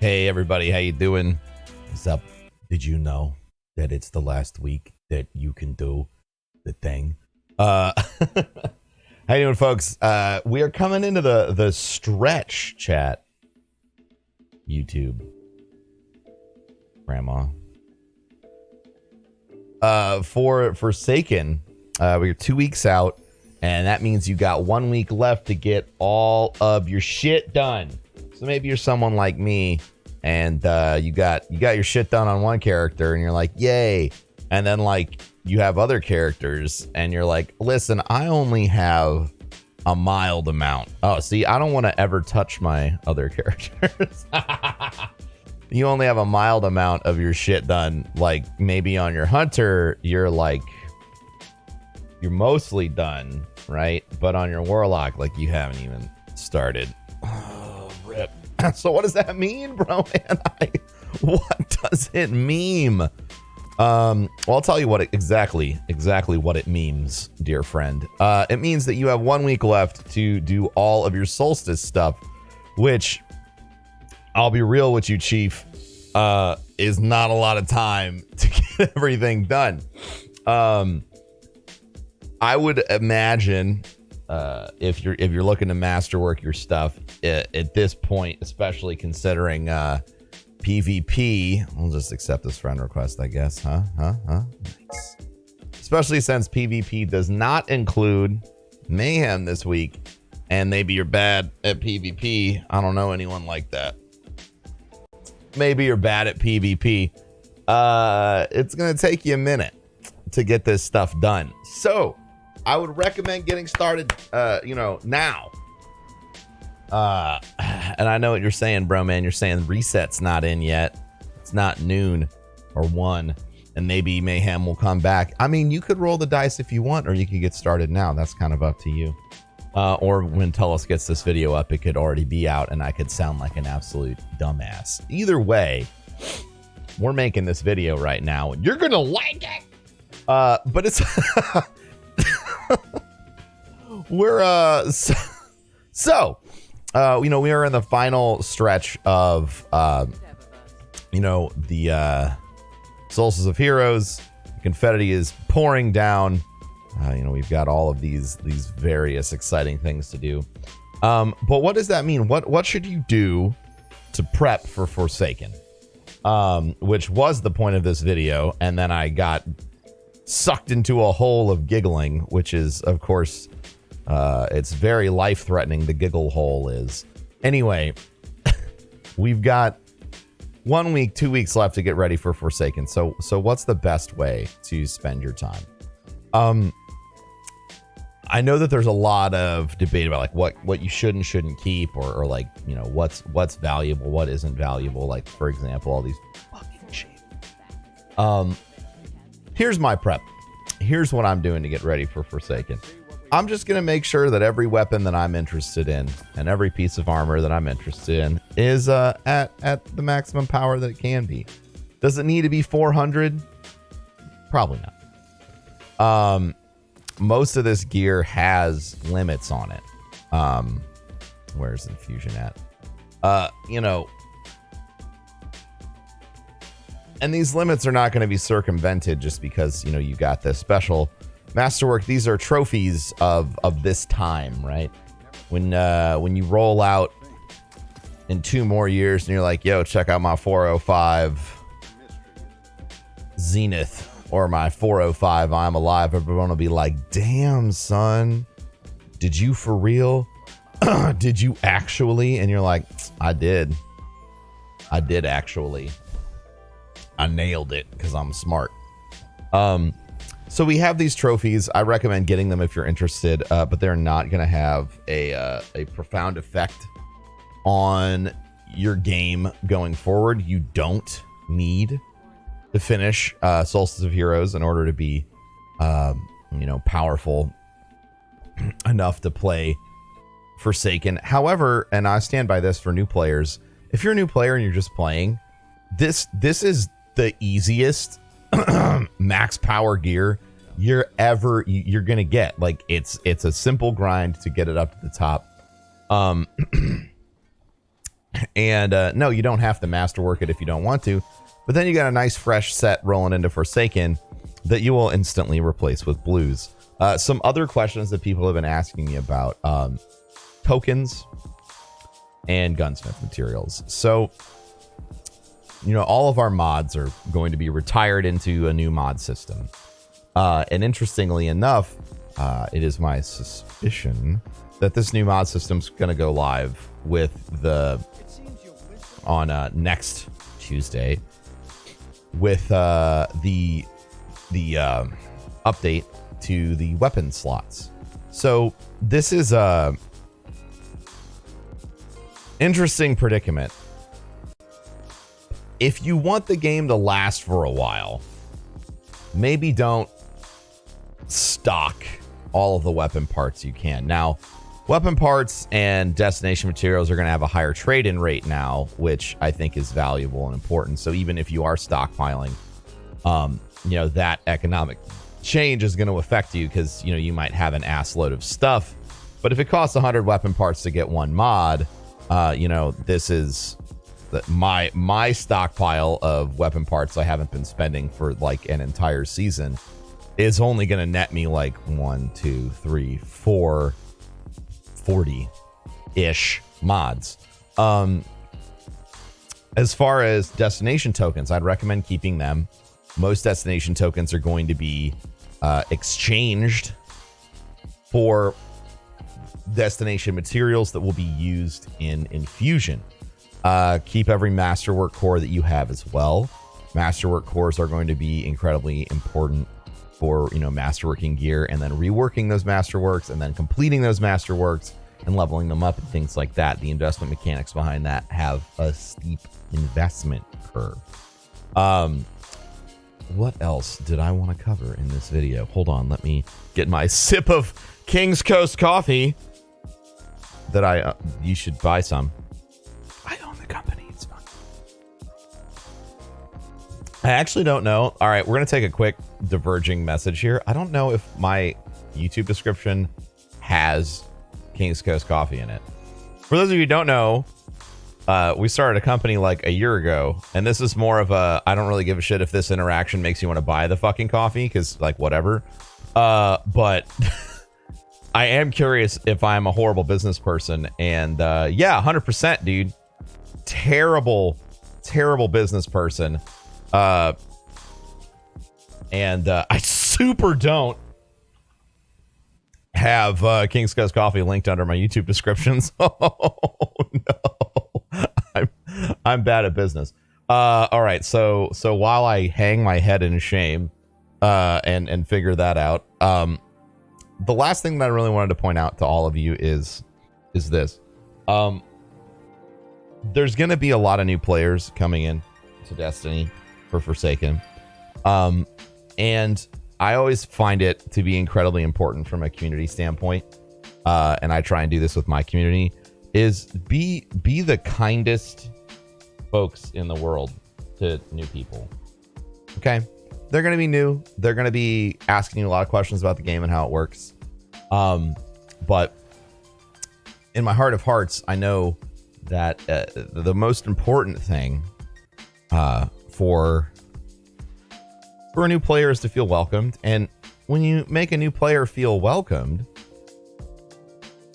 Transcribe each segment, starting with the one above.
Hey everybody, how you doing? What's up? Did you know that it's the last week that you can do the thing? How you doing, folks? We are coming into the stretch chat. YouTube. Grandma. For Forsaken, we're 2 weeks out, and that means you got 1 week left to get all of your shit done. So maybe you're someone like me, and you got your shit done on one character, and you're like, yay. And then like you have other characters, and you're like, listen, I only have a mild amount. Oh, see, I don't want to ever touch my other characters. You only have a mild amount of your shit done. Like maybe on your hunter, you're mostly done, right? But on your warlock, like you haven't even started. Oh, rip. So what does that mean, bro? Man, what does it mean? Well, I'll tell you what exactly what it means, dear friend. It means that you have 1 week left to do all of your solstice stuff, which I'll be real with you, Chief, is not a lot of time to get everything done. I would imagine if you're looking to masterwork your stuff at this point, especially considering PvP, I'll just accept this friend request, I guess. Huh? Nice. Especially since PvP does not include mayhem this week, and maybe you're bad at PvP. I don't know anyone like that. Maybe you're bad at PvP. It's gonna take you a minute to get this stuff done. So I would recommend getting started, now. And I know what you're saying, bro, man. You're saying reset's not in yet. It's not noon or 1, and maybe mayhem will come back. I mean, you could roll the dice if you want, or you could get started now. That's kind of up to you. Or when Tullus gets this video up, it could already be out, and I could sound like an absolute dumbass. Either way, we're making this video right now, and you're gonna like it. But it's we're we are in the final stretch of the Solstice of Heroes. Confetti is pouring down. We've got all of these various exciting things to do. But what does that mean? What should you do to prep for Forsaken? Which was the point of this video, and then I got sucked into a hole of giggling, which is, of course, it's very life-threatening. The giggle hole is. Anyway, we've got 1 week, 2 weeks left to get ready for Forsaken. So what's the best way to spend your time? I know that there's a lot of debate about like what you should and shouldn't keep, or like, what's valuable, what isn't valuable. Like, for example, all these fucking shit. Here's my prep. Here's what I'm doing to get ready for Forsaken. I'm just going to make sure that every weapon that I'm interested in and every piece of armor that I'm interested in is at the maximum power that it can be. Does it need to be 400? Probably not. Most of this gear has limits on it. Where's Infusion at? And these limits are not going to be circumvented just because, you got this special masterwork. These are trophies of this time, right? When you roll out in 2 more years and you're like, yo, check out my 405 Zenith or my 405 I'm Alive, everyone will be like, damn, son, did you for real? Did you actually? And you're like, I did actually. I nailed it because I'm smart. So we have these trophies. I recommend getting them if you're interested, but they're not going to have a profound effect on your game going forward. You don't need to finish Solstice of Heroes in order to be, powerful enough to play Forsaken. However, and I stand by this for new players, if you're a new player and you're just playing, this is the easiest max power gear you're gonna get. Like, it's a simple grind to get it up to the top. And no, you don't have to masterwork it if you don't want to. But then you got a nice fresh set rolling into Forsaken that you will instantly replace with blues. Some other questions that people have been asking me about tokens and gunsmith materials. So, all of our mods are going to be retired into a new mod system. And interestingly enough, it is my suspicion that this new mod system is going to go live on next Tuesday with the update to the weapon slots. So this is a interesting predicament. If you want the game to last for a while, maybe don't stock all of the weapon parts you can. Now, weapon parts and destination materials are going to have a higher trade-in rate now, which I think is valuable and important. So even if you are stockpiling, that economic change is going to affect you because, you might have an ass load of stuff. But if it costs 100 weapon parts to get one mod, this is my stockpile of weapon parts I haven't been spending for like an entire season is only going to net me like 1, 2, 3, 4, 40-ish mods. As far as destination tokens, I'd recommend keeping them. Most destination tokens are going to be exchanged for destination materials that will be used in Infusion. Keep every masterwork core that you have as well. Masterwork cores are going to be incredibly important for, masterworking gear, and then reworking those masterworks, and then completing those masterworks and leveling them up and things like that. The investment mechanics behind that have a steep investment curve. What else did I want to cover in this video? Hold on, let me get my sip of King's Coast coffee that you should buy some. I own the company. It's fine. I actually don't know. All right, we're going to take a quick diverging message here. I don't know if my YouTube description has King's Coast coffee in it. For those of you who don't know, we started a company like a year ago, and this is more of a, I don't really give a shit if this interaction makes you want to buy the fucking coffee, because like whatever. But I am curious if I'm a horrible business person, and yeah, 100%, dude. Terrible business person. And I super don't have King's Coast coffee linked under my YouTube descriptions. Oh no, I'm bad at business. All right, so while I hang my head in shame and figure that out, the last thing that I really wanted to point out to all of you is this. There's going to be a lot of new players coming in to Destiny for Forsaken. And I always find it to be incredibly important from a community standpoint. And I try and do this with my community, is be the kindest folks in the world to new people. Okay. They're going to be new. They're going to be asking you a lot of questions about the game and how it works. But in my heart of hearts, I know that the most important thing for a new player is to feel welcomed. And when you make a new player feel welcomed,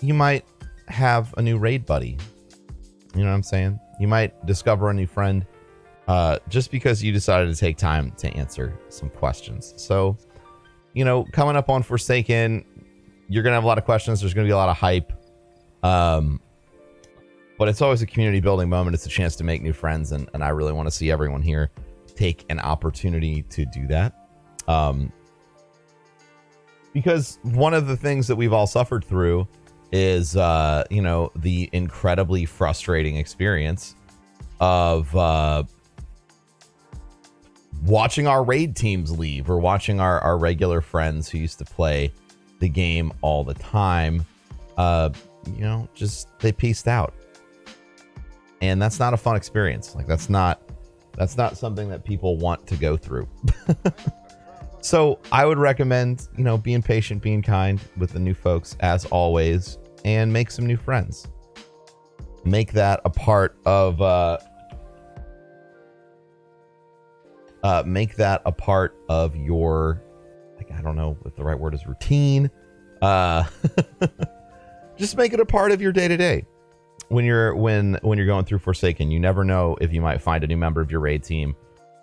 you might have a new raid buddy. You know what I'm saying? You might discover a new friend just because you decided to take time to answer some questions. So, coming up on Forsaken, you're going to have a lot of questions. There's going to be a lot of hype. But it's always a community building moment. It's a chance to make new friends. And I really want to see everyone here take an opportunity to do that. Because one of the things that we've all suffered through is, the incredibly frustrating experience of watching our raid teams leave, or watching our regular friends who used to play the game all the time, just they peaced out. And that's not a fun experience. Like that's not something that people want to go through. So I would recommend, being patient, being kind with the new folks as always, and make some new friends. make that a part of your, like, I don't know if the right word is routine. Just make it a part of your day-to-day. When you're going through Forsaken, you never know if you might find a new member of your raid team,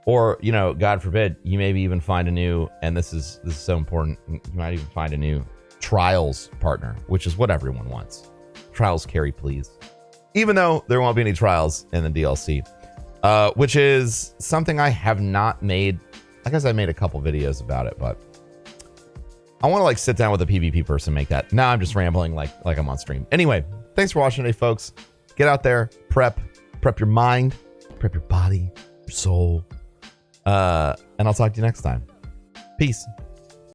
or, you know, God forbid, you maybe even find a new, and this is so important, you might even find a new trials partner, which is what everyone wants. Trials carry, please. Even though there won't be any trials in the DLC, which is something I have not made. I guess I made a couple videos about it, but I want to like sit down with a PvP person and make that. Now I'm just rambling like I'm on stream. Anyway, thanks for watching today, folks. Get out there, prep your mind, prep your body, your soul. And I'll talk to you next time. Peace.